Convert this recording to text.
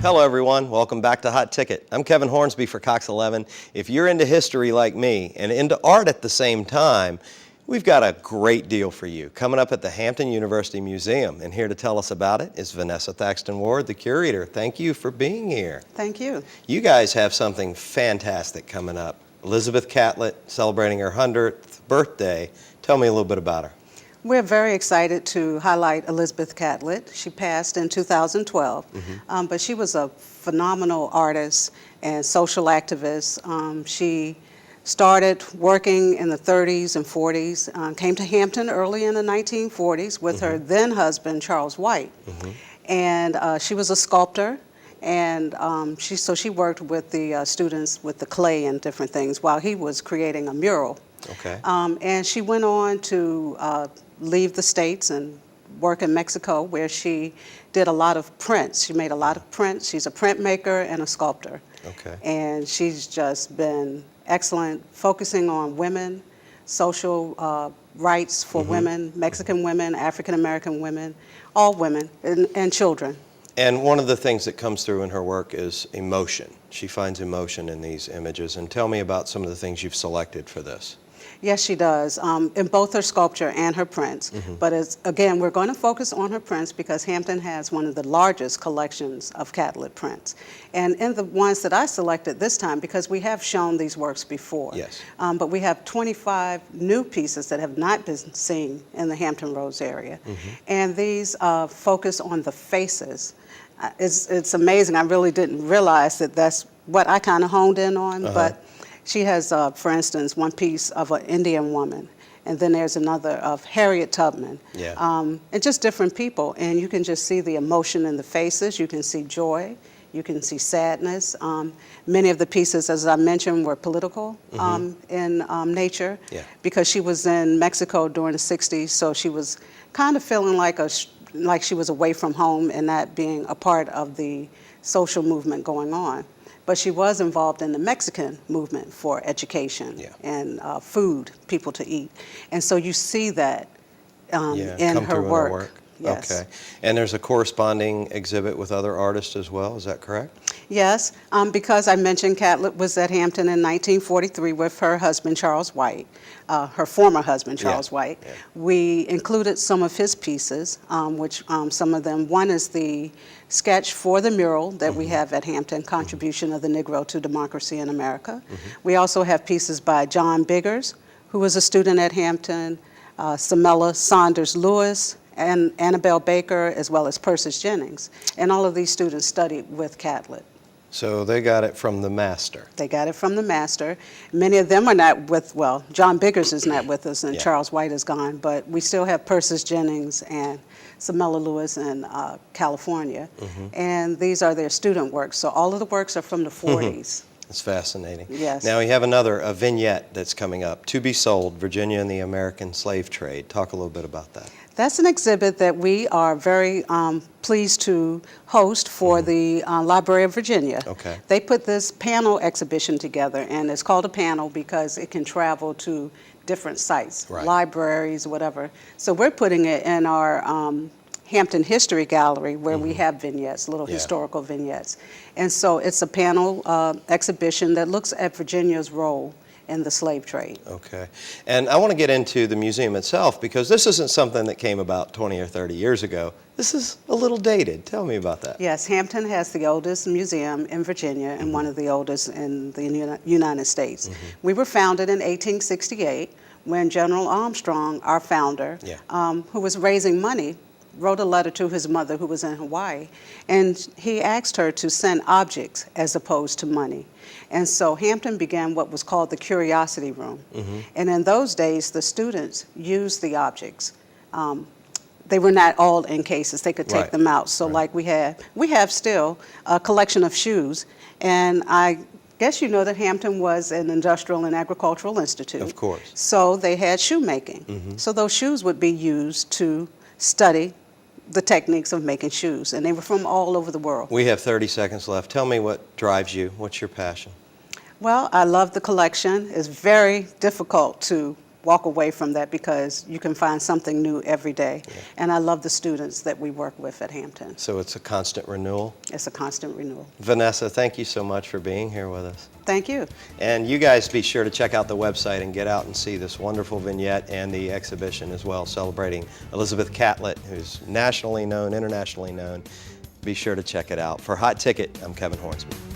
Hello everyone, welcome back to Hot Ticket. I'm Kevin Hornsby for Cox 11. If you're into history like me and into art at the same time, we've got a great deal for you coming up at the Hampton University Museum. And here to tell us about it is Vanessa Thaxton Ward, the curator. Thank you for being here. Thank you. You guys have something fantastic coming up. Elizabeth Catlett celebrating her 100th birthday. Tell me a little bit about her. We're very excited to highlight Elizabeth Catlett. She passed in 2012, but she was a phenomenal artist and social activist. She started working in the 30s and 40s, came to Hampton early in the 1940s with her then husband, Charles White. And she was a sculptor, and she worked with the students with the clay and different things while he was creating a mural. Okay. And she went on to leave the States and work in Mexico, where she did a lot of prints. She made a lot of prints. She's a printmaker and a sculptor. Okay. And she's just been excellent, focusing on women, social rights for women, Mexican women, African-American women, all women, and children. And one of the things that comes through in her work is emotion. She finds emotion in these images. And tell me about some of the things you've selected for this. Yes, she does, in both her sculpture and her prints. But again, we're going to focus on her prints because Hampton has one of the largest collections of Catlett prints. And in the ones that I selected this time, because we have shown these works before, Yes. But we have 25 new pieces that have not been seen in the Hampton Roads area. And these focus on the faces. It's amazing. I really didn't realize that that's what I kind of honed in on, but she has, for instance, one piece of an Indian woman, and then there's another of Harriet Tubman, and just different people. And you can just see the emotion in the faces. You can see joy. You can see sadness. Many of the pieces, as I mentioned, were political in nature because she was in Mexico during the 60s, so she was kind of feeling like she was away from home and not being a part of the social movement going on. But she was involved in the Mexican movement for education and food, people to eat. And so you see that in her work. Yes. Okay. And there's a corresponding exhibit with other artists as well, is that correct? Yes, because I mentioned Catlett was at Hampton in 1943 with her husband, Charles White, her former husband, Charles White. We included some of his pieces, which some of them, one is the sketch for the mural that we have at Hampton, Contribution of the Negro to Democracy in America. We also have pieces by John Biggers, who was a student at Hampton, Samella Saunders Lewis, and Annabelle Baker, as well as Persis Jennings. And all of these students studied with Catlett. So they got it from the master. They got it from the master. Many of them are not with, well, John Biggers is not with us and Charles White is gone, but we still have Persis Jennings and Samella Lewis in California. And these are their student works. So all of the works are from the 40s. It's fascinating. Yes. Now we have a vignette that's coming up, To Be Sold, Virginia and the American Slave Trade. Talk a little bit about that. That's an exhibit that we are very pleased to host for the Library of Virginia. Okay. They put this panel exhibition together, and it's called a panel because it can travel to different sites, libraries, whatever. So we're putting it in our Hampton History Gallery where we have vignettes, little historical vignettes. And so it's a panel exhibition that looks at Virginia's role in the slave trade. Okay. And I want to get into the museum itself because this isn't something that came about 20 or 30 years ago. This is a little dated. Tell me about that. Yes, Hampton has the oldest museum in Virginia and one of the oldest in the United States. We were founded in 1868 when General Armstrong, our founder, who was raising money, wrote a letter to his mother who was in Hawaii, and he asked her to send objects as opposed to money. And so Hampton began what was called the Curiosity Room. And in those days, the students used the objects. They were not all in cases. They could take them out. So like we have still a collection of shoes. And I guess you know that Hampton was an industrial and agricultural institute. Of course. So they had shoemaking. So those shoes would be used to study the techniques of making shoes, and they were from all over the world. We have 30 seconds left. Tell me what drives you. What's your passion? Well, I love the collection. It's very difficult to walk away from that because you can find something new every day. And I love the students that we work with at Hampton. So it's a constant renewal. It's a constant renewal. Vanessa, thank you so much for being here with us. Thank you. And you guys be sure to check out the website and get out and see this wonderful vignette and the exhibition as well, celebrating Elizabeth Catlett, who's nationally known, internationally known. Be sure to check it out. For Hot Ticket, I'm Kevin Hornsby.